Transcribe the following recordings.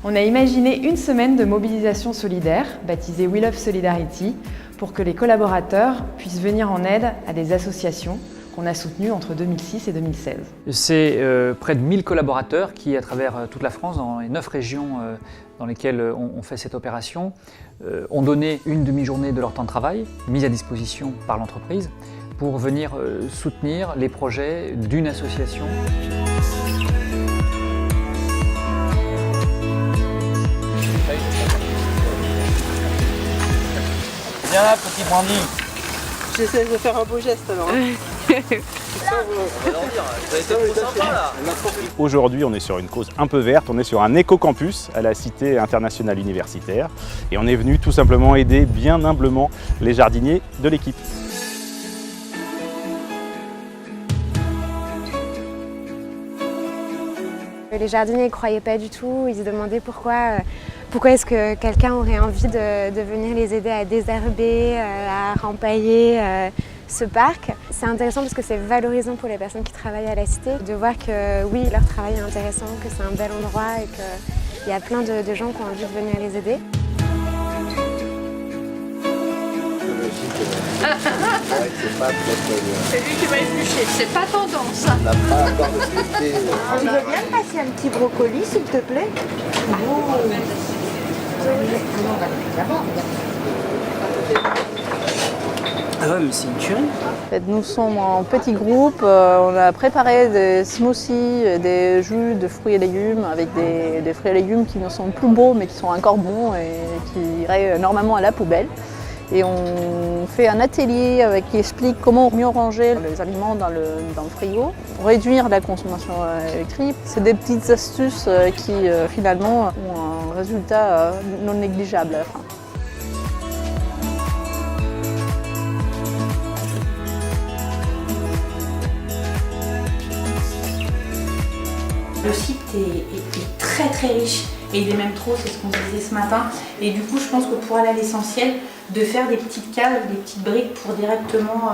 On a imaginé une semaine de mobilisation solidaire, baptisée We Love Solidarity, pour que les collaborateurs puissent venir en aide à des associations qu'on a soutenues entre 2006 et 2016. C'est près de 1000 collaborateurs qui, à travers toute la France, dans les 9 régions dans lesquelles on fait cette opération, ont donné une demi-journée de leur temps de travail, mise à disposition par l'entreprise, pour venir soutenir les projets d'une association. Viens là, petit Brandy. J'essaie de faire un beau geste alors. Aujourd'hui, on est sur une cause un peu verte, on est sur un éco-campus à la Cité internationale universitaire et on est venu tout simplement aider bien humblement les jardiniers de l'équipe. Les jardiniers ne croyaient pas du tout, ils se demandaient pourquoi est-ce que quelqu'un aurait envie de venir les aider à désherber, à rempailler ce parc. C'est intéressant parce que c'est valorisant pour les personnes qui travaillent à la cité de voir que oui, leur travail est intéressant, que c'est un bel endroit et qu'il y a plein de gens qui ont envie de venir les aider. C'est lui qui m'a épluché, c'est pas tendance. Tu veux bien me passer un petit brocoli s'il te plaît? Ah ouais, mais c'est une tuerie. En fait, nous sommes en petit groupe, on a préparé des smoothies, des jus de fruits et légumes avec des fruits et légumes qui ne sont plus beaux mais qui sont encore bons et qui iraient normalement à la poubelle. Et on fait un atelier qui explique comment mieux ranger les aliments dans le frigo, réduire la consommation électrique. C'est des petites astuces qui finalement ont un résultat non négligeable à la fin. Le site est très très riche et il est même trop, c'est ce qu'on disait ce matin. Et du coup, je pense que pour aller à l'essentiel, de faire des petites cases, des petites briques pour directement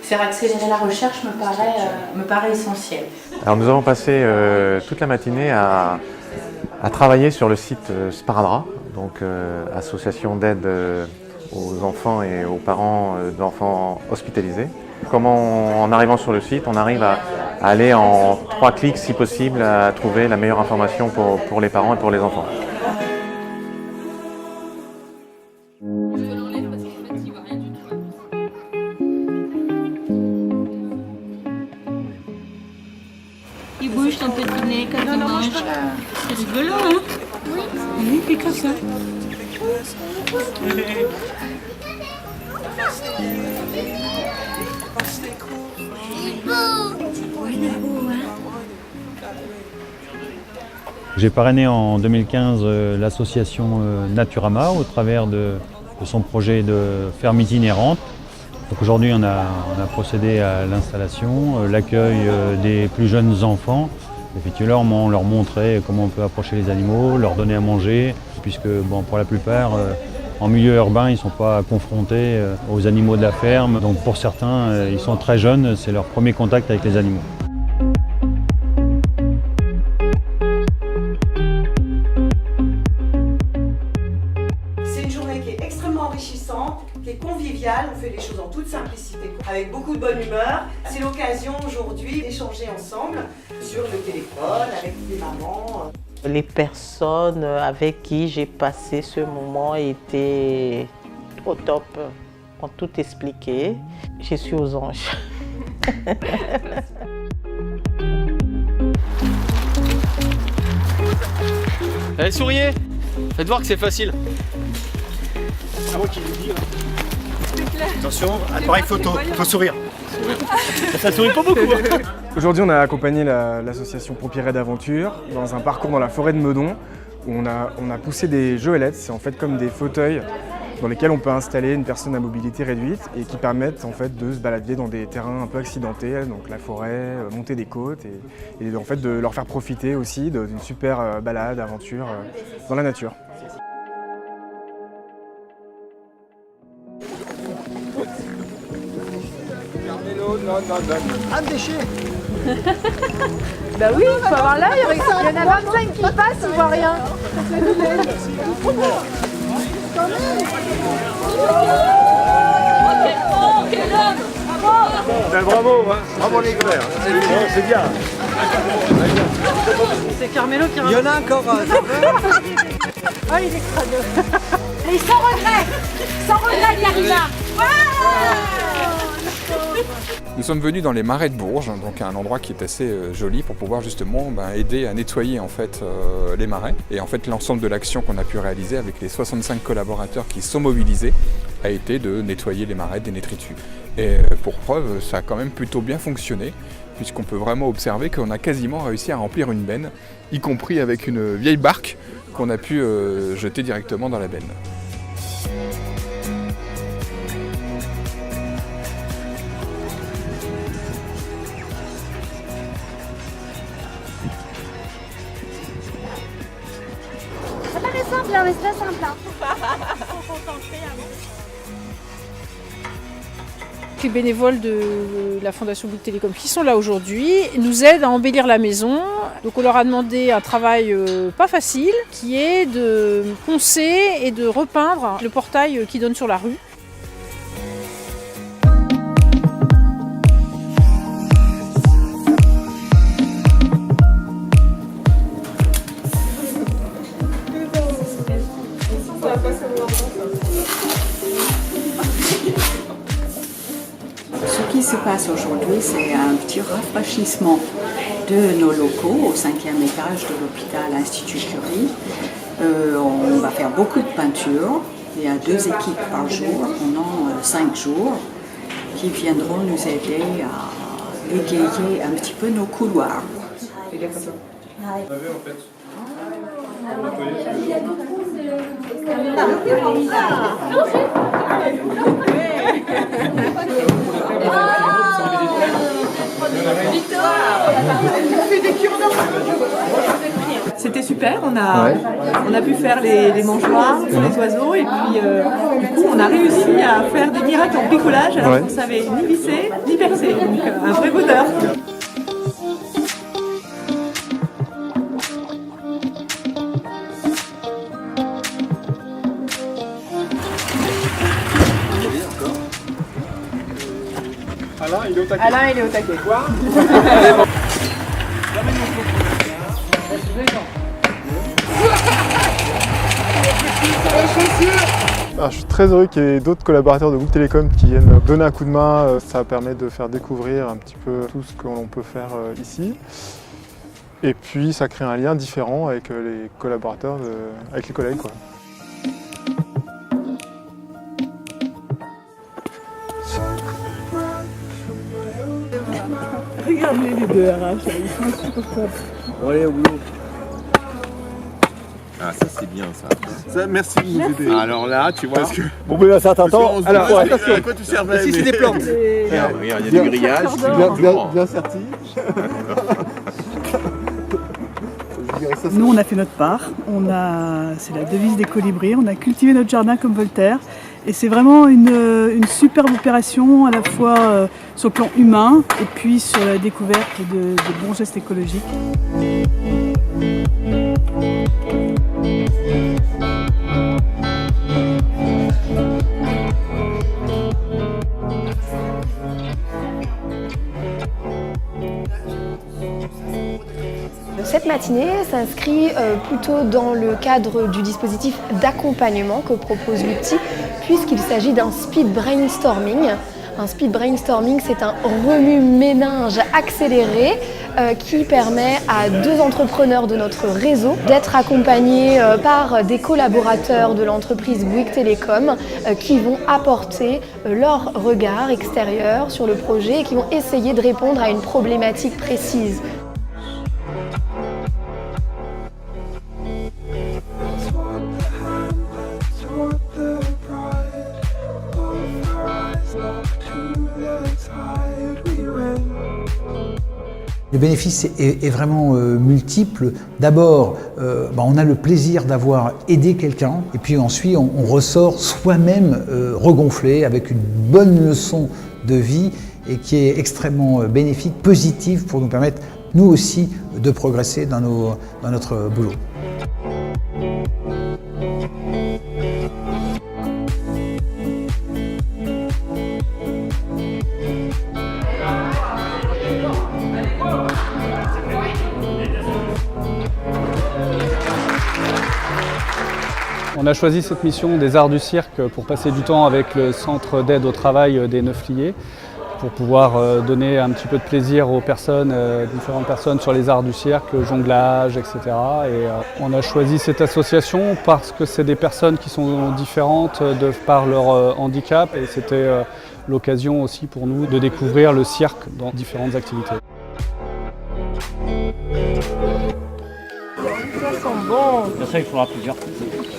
faire accélérer la recherche me paraît essentiel. Alors nous avons passé toute la matinée à travailler sur le site Sparadrap, donc association d'aide aux enfants et aux parents d'enfants hospitalisés. Comment, en arrivant sur le site, on arrive à aller en 3 clics, si possible, à trouver la meilleure information pour les parents et pour les enfants. Il bouge ton petit nez quand il mange. C'est rigolo, hein? Oui. Oui, puis comme ça. J'ai parrainé en 2015 l'association Naturama au travers de son projet de ferme itinérante. Donc aujourd'hui on a procédé à l'installation, l'accueil des plus jeunes enfants. Effectivement, on leur montrait comment on peut approcher les animaux, leur donner à manger, puisque bon, pour la plupart, en milieu urbain, ils ne sont pas confrontés aux animaux de la ferme. Donc pour certains, ils sont très jeunes, c'est leur premier contact avec les animaux. C'est une journée qui est extrêmement enrichissante, qui est conviviale, on fait les choses en toute simplicité, avec beaucoup de bonne humeur. C'est l'occasion aujourd'hui d'échanger ensemble sur le téléphone, avec des mamans. Les personnes avec qui j'ai passé ce moment étaient au top, ont tout expliqué. Je suis aux anges. Allez, souriez. Faites voir que c'est facile. C'est moi qui vous dis. Attention, appareil photo, il faut sourire. Ça sourit pas beaucoup. Aujourd'hui, on a accompagné l'association Pompiers d'Aventure dans un parcours dans la forêt de Meudon où on a poussé des joëlettes. C'est en fait comme des fauteuils dans lesquels on peut installer une personne à mobilité réduite et qui permettent en fait de se balader dans des terrains un peu accidentés, donc la forêt, monter des côtes et en fait de leur faire profiter aussi d'une super balade, aventure dans la nature. Un déchet. Bah oui, il faut avoir l'œil, il y en a 25 qui passent, ils voient rien. Bravo, hein. Bravo les gars, c'est bien. C'est Carmelo qui Il y en a encore. Oh, il est crado. Et sans regret, Karina. Nous sommes venus dans les marais de Bourges, donc un endroit qui est assez joli pour pouvoir justement aider à nettoyer en fait les marais. Et en fait l'ensemble de l'action qu'on a pu réaliser avec les 65 collaborateurs qui sont mobilisés a été de nettoyer les marais des détritus. Et pour preuve, ça a quand même plutôt bien fonctionné, puisqu'on peut vraiment observer qu'on a quasiment réussi à remplir une benne, y compris avec une vieille barque qu'on a pu jeter directement dans la benne. Ça paraît simple, mais c'est pas simple. Les bénévoles de la Fondation Bouygues Télécom qui sont là aujourd'hui nous aident à embellir la maison. Donc on leur a demandé un travail pas facile qui est de poncer et de repeindre le portail qui donne sur la rue. Ce qui se passe aujourd'hui, c'est un petit rafraîchissement de nos locaux au 5e étage de l'hôpital Institut Curie. On va faire beaucoup de peinture. Il y a 2 équipes par jour pendant 5 jours qui viendront nous aider à égayer un petit peu nos couloirs. C'était super, on a pu faire les mangeoires sur les oiseaux et puis du coup on a réussi à faire des miracles en bricolage alors qu'on ne savait ni visser ni percer, donc un vrai bonheur. Alain, il est au taquet. Alain, il est au taquet. Quoi Alors, je suis très heureux qu'il y ait d'autres collaborateurs de Bouygues Télécom qui viennent donner un coup de main. Ça permet de faire découvrir un petit peu tout ce que l'on peut faire ici. Et puis ça crée un lien différent avec les collaborateurs, avec les collègues, quoi. Regardez les deux RH, ils sont insupportables. Bon, allez, au boulot. Ah, ça c'est bien ça. Merci de nous aider. Alors là, tu vois. Parce que... Au bout d'un certain temps, alors à quoi tu servais? Si c'est des plantes. Regarde, il y a du grillage. Bien serti. Nous, on a fait notre part. C'est la devise des colibris. On a cultivé notre jardin comme Voltaire. Et c'est vraiment une superbe opération, à la fois sur le plan humain et puis sur la découverte de bons gestes écologiques. Cette matinée s'inscrit plutôt dans le cadre du dispositif d'accompagnement que propose l'outil, puisqu'il s'agit d'un speed brainstorming. Un speed brainstorming, c'est un remue-ménage accéléré qui permet à 2 entrepreneurs de notre réseau d'être accompagnés par des collaborateurs de l'entreprise Bouygues Télécom qui vont apporter leur regard extérieur sur le projet et qui vont essayer de répondre à une problématique précise. Le bénéfice est vraiment multiple. D'abord, on a le plaisir d'avoir aidé quelqu'un et puis ensuite on ressort soi-même regonflé avec une bonne leçon de vie et qui est extrêmement bénéfique, positive pour nous permettre, nous aussi, de progresser dans notre boulot. On a choisi cette mission des arts du cirque pour passer du temps avec le centre d'aide au travail des Neufliers, pour pouvoir donner un petit peu de plaisir aux personnes, différentes personnes sur les arts du cirque, le jonglage, etc. Et on a choisi cette association parce que c'est des personnes qui sont différentes de par leur handicap, et c'était l'occasion aussi pour nous de découvrir le cirque dans différentes activités. Ça sent bon. C'est ça, il faudra plusieurs.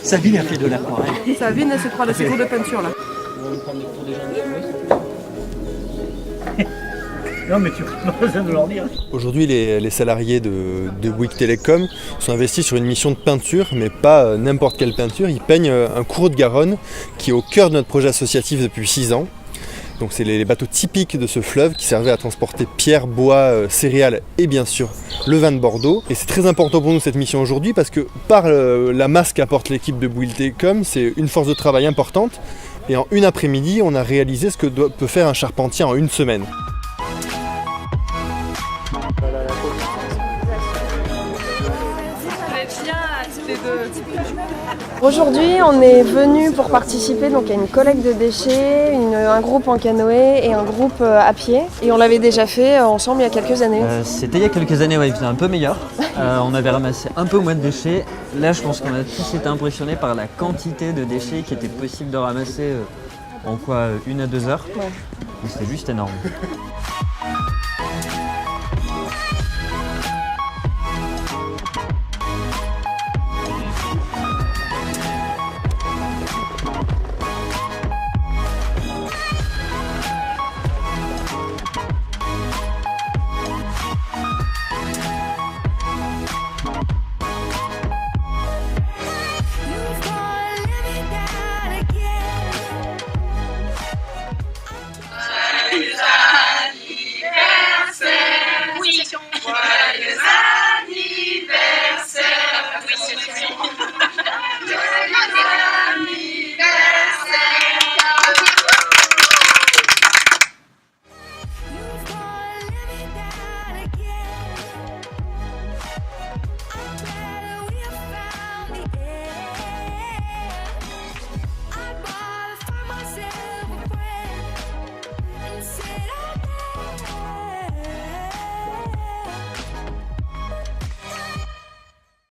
Sabine a fait de l'aquarelle. Sabine, elle se prend ses cours de peinture là. On va prendre des cours déjà. Non mais tu n'as pas besoin de leur dire. Aujourd'hui, les salariés de Bouygues Télécom sont investis sur une mission de peinture, mais pas n'importe quelle peinture. Ils peignent un courreau de Garonne qui est au cœur de notre projet associatif depuis 6 ans. Donc c'est les bateaux typiques de ce fleuve qui servaient à transporter pierre, bois, céréales et bien sûr le vin de Bordeaux. Et c'est très important pour nous cette mission aujourd'hui parce que par la masse qu'apporte l'équipe de Bouygues Télécom, c'est une force de travail importante. Et en une après-midi, on a réalisé ce que peut faire un charpentier en une semaine. Aujourd'hui, on est venu pour participer donc, à une collecte de déchets, un groupe en canoë et un groupe à pied. Et on l'avait déjà fait ensemble il y a quelques années. C'était il y a quelques années, ouais, il faisait un peu meilleur. On avait ramassé un peu moins de déchets. Là, je pense qu'on a tous été impressionnés par la quantité de déchets qui était possible de ramasser en quoi 1 à 2 heures. Ouais. C'était juste énorme.